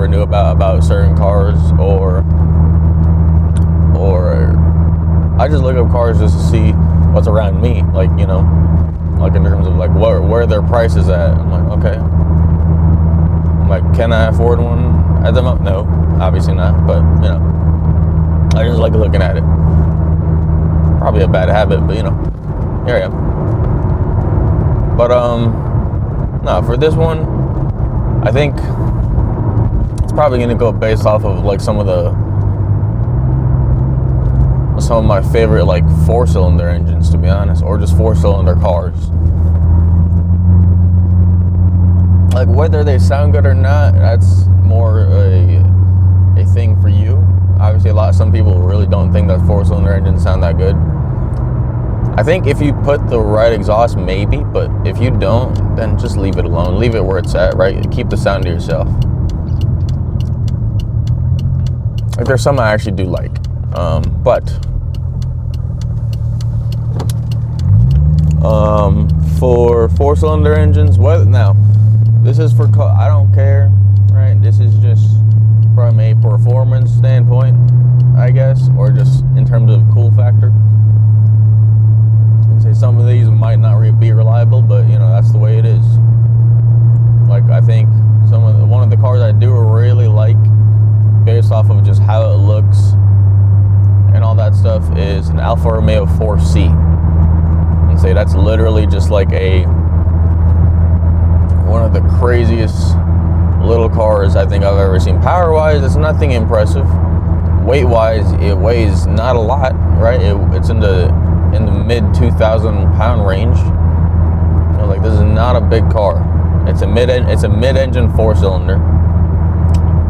never knew about certain cars, or I just look up cars just to see what's around me, like, you know, like in terms of like where their price is at. I'm like, okay, I'm like, can I afford one at the moment? No, obviously not, but you know, I just like looking at it. Probably a bad habit, but you know, here I am. But no, for this one, I think it's probably gonna go based off of like some of my favorite like 4-cylinder engines, to be honest, or just 4-cylinder cars. Like whether they sound good or not, that's more a thing for you. Obviously, some people really don't think that 4-cylinder engines sound that good. I think if you put the right exhaust, maybe, but if you don't, then just leave it alone. Leave it where it's at, right? Keep the sound to yourself. Like there's some I actually do like, but for 4-cylinder engines, now this is for I don't care, right? This is just from a performance standpoint, I guess, or just in terms of cool factor. I'd say some of these might not be reliable, but you know, that's the way it is. Like I think one of the cars I do really like, based off of just how it looks and all that stuff, is an Alfa Romeo 4C. And say that's literally just like one of the craziest little cars I think I've ever seen. Power wise, it's nothing impressive. Weight wise, it weighs not a lot, right? It's in the mid 2,000 pound range. You know, like this is not a big car. It's a mid-engine 4-cylinder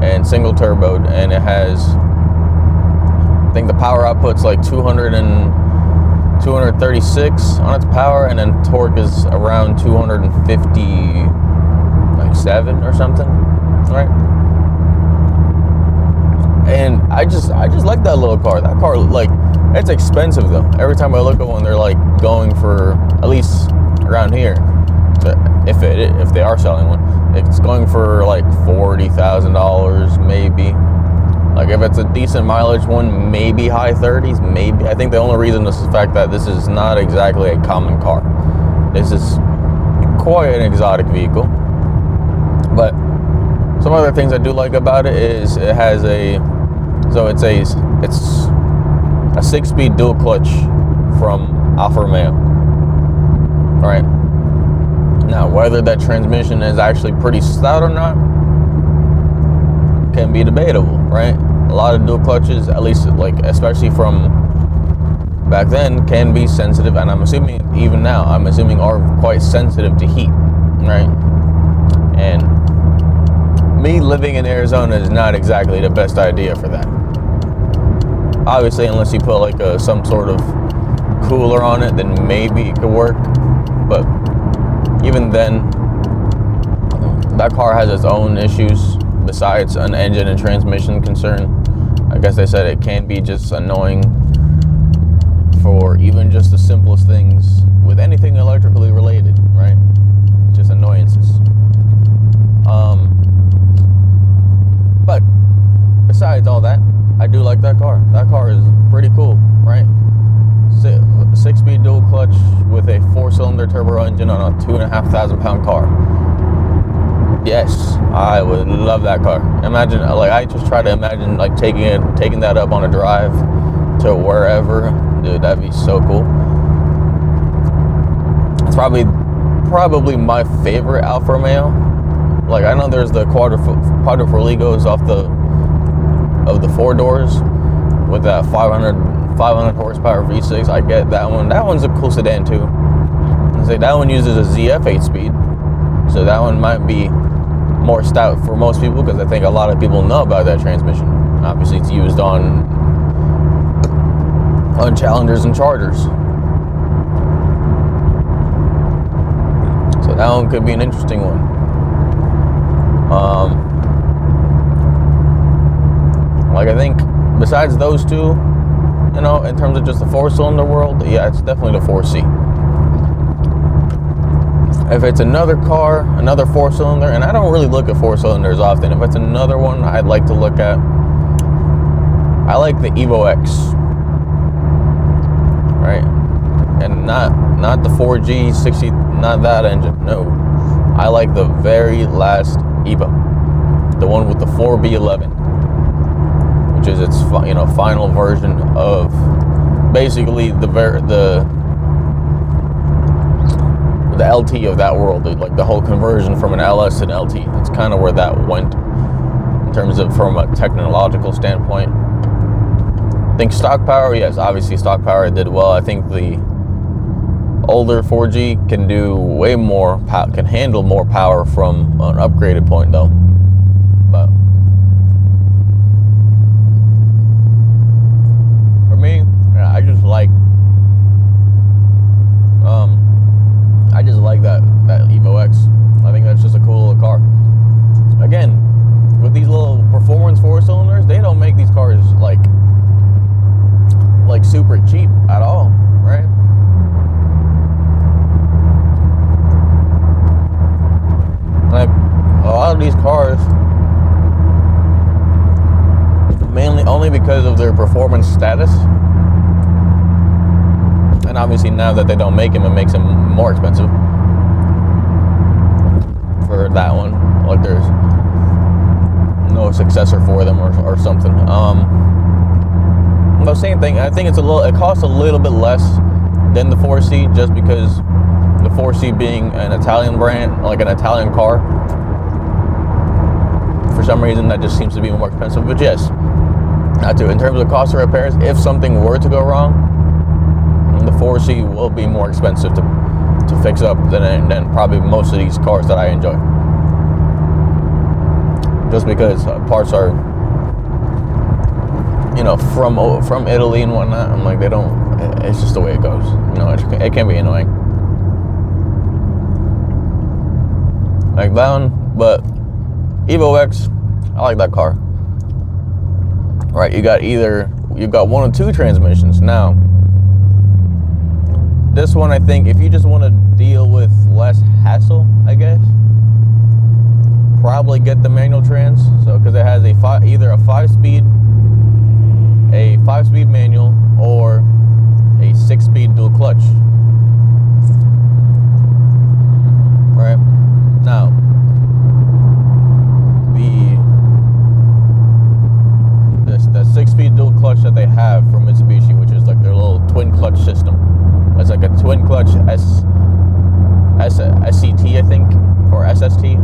and single turboed, and it has, I think the power output's like 236 on its power, and then torque is around 257 or something, right? And I just like that little car. That car, like, it's expensive though. Every time I look at one, they're like going for, at least around here, if they are selling one, it's going for like $40,000 maybe. Like if it's a decent mileage one, maybe high 30s, maybe. I think the only reason is the fact that this is not exactly a common car. This is quite an exotic vehicle. But some other things I do like about it is it has it's a 6-speed dual clutch from Alfa Romeo. All right. Now, whether that transmission is actually pretty stout or not can be debatable, right? A lot of dual clutches, at least like especially from back then, can be sensitive, and I'm assuming even now, are quite sensitive to heat, right? And me living in Arizona is not exactly the best idea for that. Obviously, unless you put like some sort of cooler on it, then maybe it could work. But even then, that car has its own issues besides an engine and transmission concern. I guess they said it can be just annoying for even just the simplest things with anything electrically related, right? Just annoyances. But besides all that, I do like that car. That car is pretty cool, right? 6-speed dual clutch with a 4-cylinder turbo engine on a 2,500 pound car. Yes, I would love that car. Imagine, like, I just try to imagine like taking that up on a drive to wherever. Dude, that'd be so cool. It's probably my favorite Alfa Romeo. Like, I know there's the Quadrifoglios of the 4 doors with that 500 horsepower V6. I get that one. That one's a cool sedan too. I say that one uses a ZF 8-speed, so that one might be more stout for most people, because I think a lot of people know about that transmission. Obviously, it's used on Challengers and Chargers, so that one could be an interesting one. Like, I think besides those two, you know, in terms of just the 4-cylinder world, yeah, it's definitely the 4C. If it's another car, another 4-cylinder, and I don't really look at 4-cylinders often. If it's another one I'd like to look at, I like the Evo X, right? And not the 4G60, not that engine. No, I like the very last Evo, the one with the 4B11, which is its final version of basically the LT of that world, like the whole conversion from an LS to an LT. That's kind of where that went in terms of from a technological standpoint. I think stock power, yes, obviously stock power did well. I think the older 4G can do way more, can handle more power from an upgraded point though. But for me, I just like that Evo X. I think that's just a cool little car. Again, with these little performance 4-cylinders, they don't make these cars like super cheap at all, right? Like a lot of these cars, mainly only because of their performance status. And obviously now that they don't make them, it makes them more expensive for that one. Like there's no successor for them or something. But same thing. I think it costs a little bit less than the 4C, just because the 4C being an Italian brand, like an Italian car, for some reason that just seems to be more expensive. But yes, in terms of cost of repairs, if something were to go wrong, the 4C will be more expensive to fix up than probably most of these cars that I enjoy. Just because parts are, from Italy and whatnot. I'm like, it's just the way it goes. It can be annoying. Like that one, but Evo X, I like that car. Right, you got one or two transmissions. Now, this one, I think, if you just want to deal with less hassle, I guess, probably get the manual trans. So, because it has either a 5-speed manual or a 6-speed dual clutch. Right now, the 6-speed dual clutch that they have from Mitsubishi, which is like their little twin clutch system. It's like a twin clutch SCT, I think, or SST.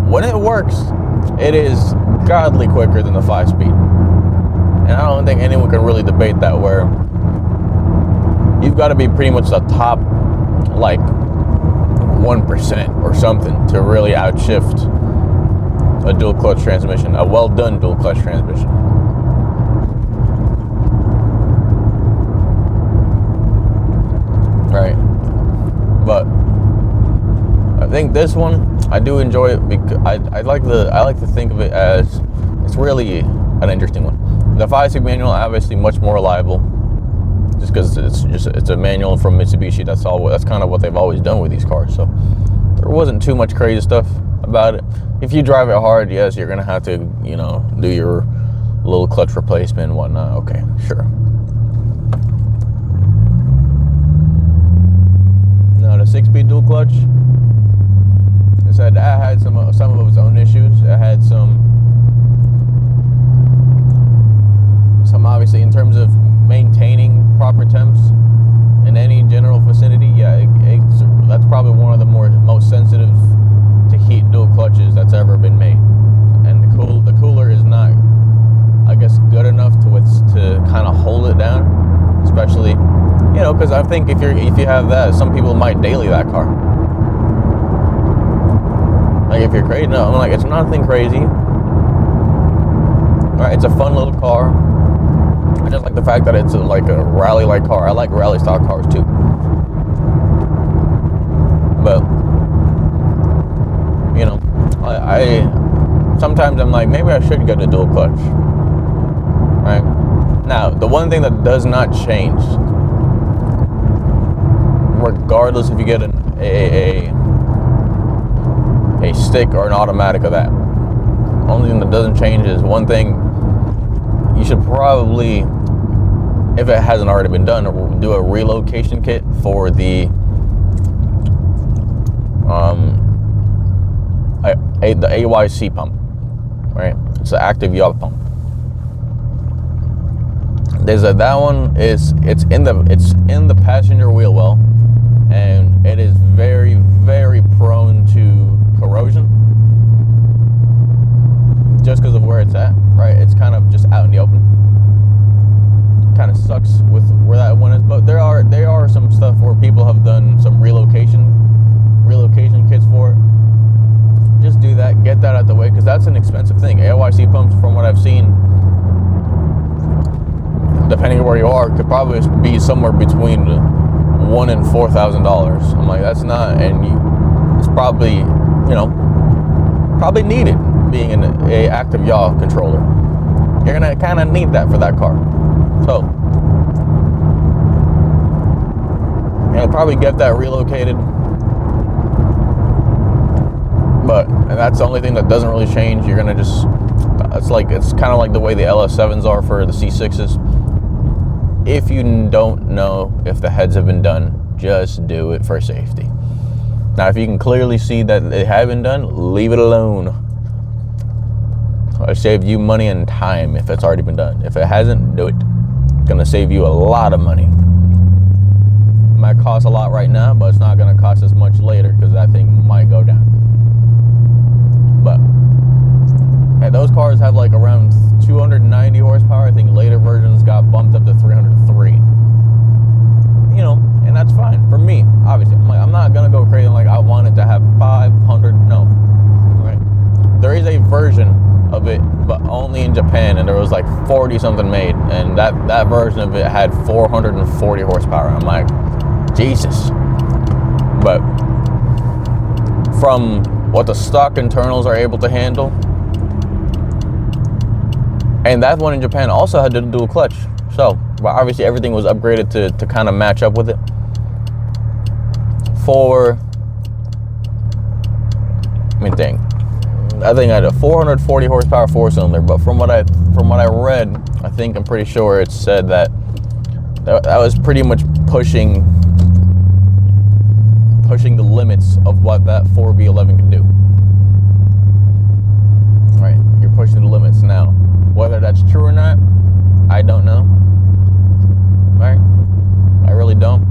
When it works, it is godly quicker than the 5-speed. And I don't think anyone can really debate that, where you've got to be pretty much the top, like, 1% or something to really outshift a dual clutch transmission, a well done dual clutch transmission. Right, but I think this one, I do enjoy it because I like to think of it as, it's really an interesting one. The 5-speed manual, obviously much more reliable, just because it's a manual from Mitsubishi. That's kind of what they've always done with these cars. So there wasn't too much crazy stuff about it. If you drive it hard, yes, you're gonna have to do your little clutch replacement and whatnot. Okay, sure. Now the 6-speed dual clutch, it said that had some of its own issues. It had some obviously in terms of maintaining proper temps in any general vicinity. Yeah, that's probably one of the most sensitive to heat dual clutches that's ever been made. And the cooler is not, I guess, good enough to kind of hold it down, especially because I think if you have that, some people might daily that car. Like if you're crazy, no, I'm like, it's nothing crazy. Right, it's a fun little car. I just like the fact that it's like a rally-like car. I like rally-style cars too. But I sometimes I'm like, maybe I should get a dual clutch. Right? Now, the one thing that does not change regardless if you get a stick or an automatic of that. Only thing that doesn't change is one thing. You should probably, if it hasn't already been done, do a relocation kit for the AYC pump, right? It's an active yaw pump. There's that one is it's in the passenger wheel well, and it is very, very prone to corrosion just because of where it's at, right? It's kind of just out in the open. Kind of sucks with where that one is, but there are some stuff where people have done some relocation kits for it. Just do that, get that out the way, because that's an expensive thing. AYC pumps, from what I've seen, depending on where you are, could probably be somewhere between $1,000 and $4,000. I'm like, that's not, and it's probably, probably needed, being an active yaw controller. You're gonna kind of need that for that car. So, you'll probably get that relocated. And that's the only thing that doesn't really change. You're gonna just, it's kind of like the way the LS7s are for the C6s. If you don't know if the heads have been done, just do it for safety. Now, if you can clearly see that they have been done, leave it alone. It'll save you money and time if it's already been done. If it hasn't, do it. It's gonna save you a lot of money. It might cost a lot right now, but it's not gonna cost as much later because that thing might go down. But and those cars have like around 290 horsepower. I think later versions got bumped up to 303. And that's fine for me. Obviously, I'm not gonna go crazy. Like, I want it to have 500. No, right? There is a version of it, but only in Japan, and there was like 40 something made, and that version of it had 440 horsepower. I'm like, Jesus. But from what the stock internals are able to handle, and that one in Japan also had the dual clutch, so obviously everything was upgraded to kind of match up with it. I think I had a 440 horsepower 4-cylinder, but from what I read, I'm pretty sure it said that was pretty much pushing the limits of what that 4B11 can do. Right, you're pushing the limits now. Whether that's true or not, I don't know. Right, I really don't.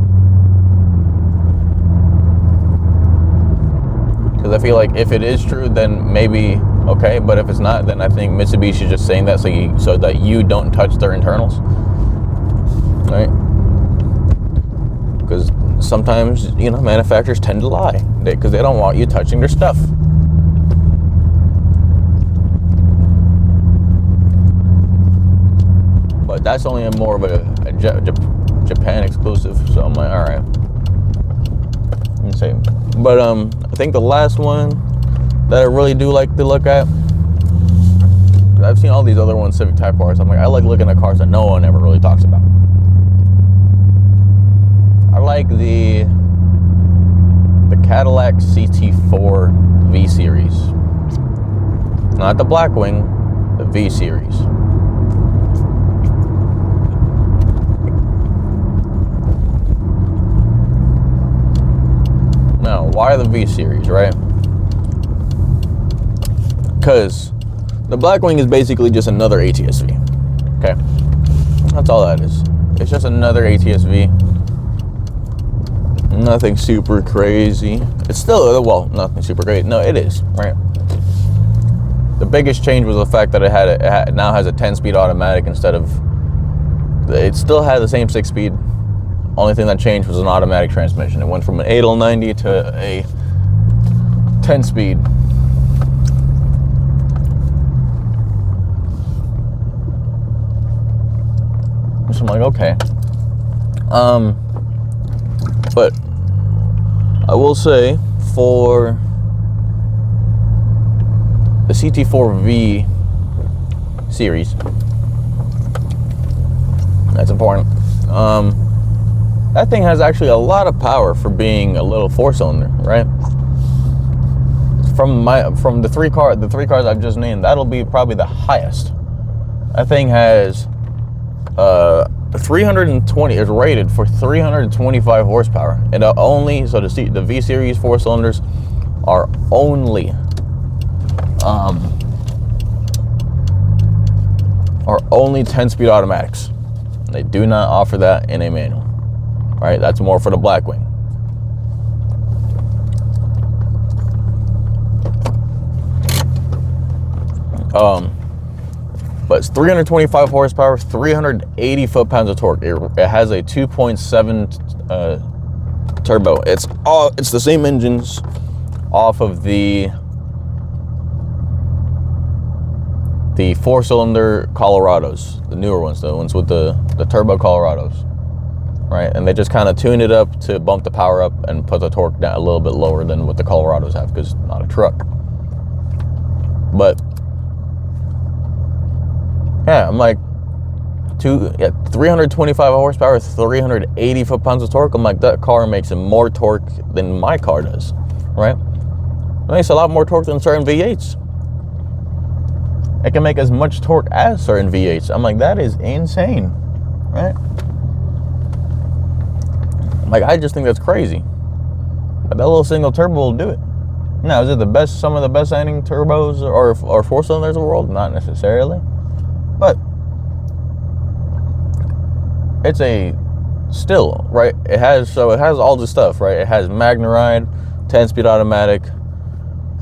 Because I feel like if it is true, then maybe okay, but if it's not, then I think Mitsubishi is just saying that so that you don't touch their internals, right? Because sometimes, manufacturers tend to lie because they don't want you touching their stuff. But that's only more of a Japan exclusive, so I'm like, all right. Let me see. But I think the last one that I really do like to look at, I've seen all these other ones, Civic Type R's. I'm like, I like looking at cars that no one ever really talks about. I like the Cadillac CT4 V Series. Not the Blackwing, the V Series. Now, why the V Series, right? Because the Blackwing is basically just another ATS-V. Okay? That's all that is. It's just another ATS-V. Nothing super crazy. It's still, nothing super great. No, it is, right? The biggest change was the fact that it now has a 10-speed automatic instead of, it still had the same 6-speed. Only thing that changed was an automatic transmission. It went from an 8L90 to a 10-speed. So I'm like, okay. But I will say for the CT4V series, that's important. that thing has actually a lot of power for being a little four-cylinder, right? From the three cars I've just named, that'll be probably the highest. That thing has 320 is rated for 325 horsepower, and the V series four cylinders are only 10-speed automatics. They do not offer that in a manual, right? That's more for the Blackwing. But it's 325 horsepower, 380 foot-pounds of torque. It has a 2.7 turbo. It's the same engines off of the four-cylinder Colorados, the newer ones, the ones with the turbo Colorados, right? And they just kind of tune it up to bump the power up and put the torque down a little bit lower than what the Colorados have, because it's not a truck. But yeah, I'm like 325 horsepower, 380 foot-pounds of torque. I'm like, that car makes more torque than my car does, right? It makes a lot more torque than certain V8s. It can make as much torque as certain V8s. I'm like, that is insane, right? Like, I just think that's crazy. But that little single turbo will do it. Now, is it some of the best sounding turbos or four cylinders in the world? Not necessarily. But it's still, right? It has all the stuff, right? It has MagneRide, 10-speed automatic,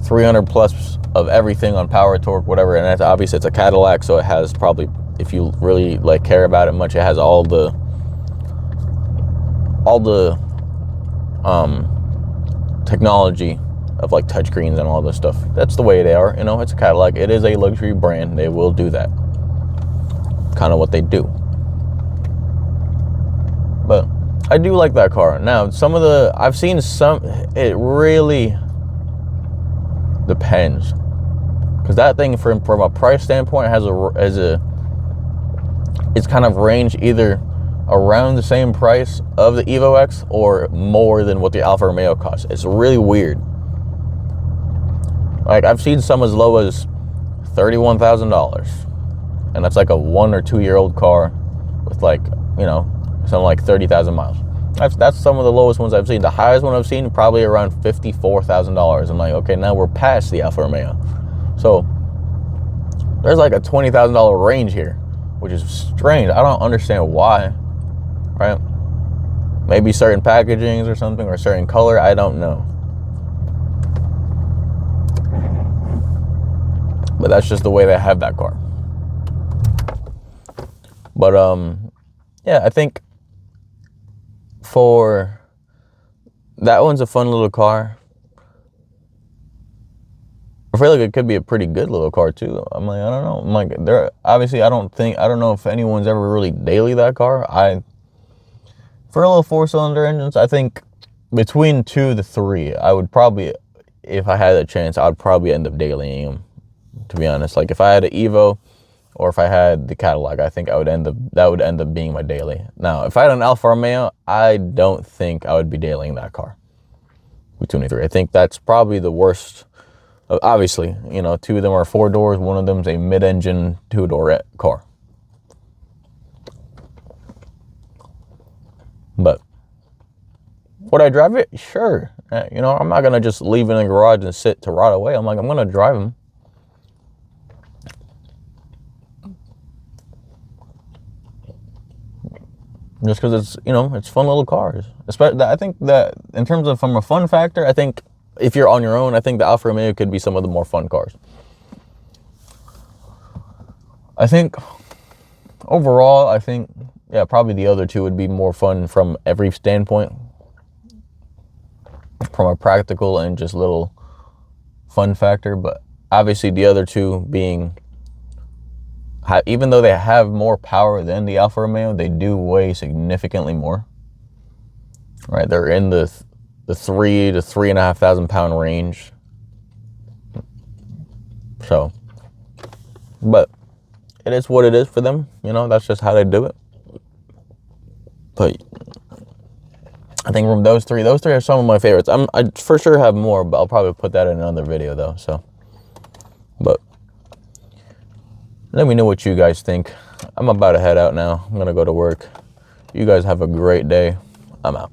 300 plus of everything on power, torque, whatever. And obviously it's a Cadillac, so it has probably, if you really like care about it much, it has all the technology of like touchscreens and all this stuff. That's the way they are, you know. It's a Cadillac. It is a luxury brand. They will do that. Kind of what they do. But I do like that car. Now, I've seen some, it really depends, because that thing from a price standpoint it's kind of range either around the same price of the Evo X or more than what the Alfa Romeo costs. It's really weird. Like, I've seen some as low as $31,000. And that's like a 1 or 2 year old car with, like, you know, something like 30,000 miles. That's some of the lowest ones I've seen. The highest one I've seen probably around $54,000. I'm like, okay, now we're past the Alfa Romeo. So there's like a $20,000 range here, which is strange. I don't understand why, right? Maybe certain packagings or something, or certain color. I don't know. But that's just the way they have that car. But yeah, I think for that one's a fun little car. I feel like it could be a pretty good little car too. I'm like, I don't know. I'm like, obviously I don't know if anyone's ever really daily that car. For a little four-cylinder engines, I think between 2 to 3, I would probably, if I had a chance, I'd probably end up dailying them, to be honest. Like, if I had an Evo or if I had the Cadillac, I think that would end up being my daily. Now, if I had an Alfa Romeo, I don't think I would be dailying that car with 23. I think that's probably the worst. Obviously, you know, 2 of them are 4 doors, one of them's a mid-engine 2-door car. But would I drive it? Sure. You know, I'm not gonna just leave it in the garage and sit to rot away. I'm gonna drive them. Just because it's, you know, it's fun little cars. Especially, I think that in terms of from a fun factor, I think if you're on your own, I think the Alfa Romeo could be some of the more fun cars. I think overall, yeah, probably the other two would be more fun from every standpoint, from a practical and just little fun factor. But obviously the other two being, even though they have more power than the Alfa Romeo, they do weigh significantly more. Right, they're in the 3 to 3,500 pound range. So, but it is what it is for them. You know, that's just how they do it. But I think from those three are some of my favorites. I for sure have more, but I'll probably put that in another video though. So, but let me know what you guys think. I'm about to head out now. I'm gonna go to work. You guys have a great day. I'm out.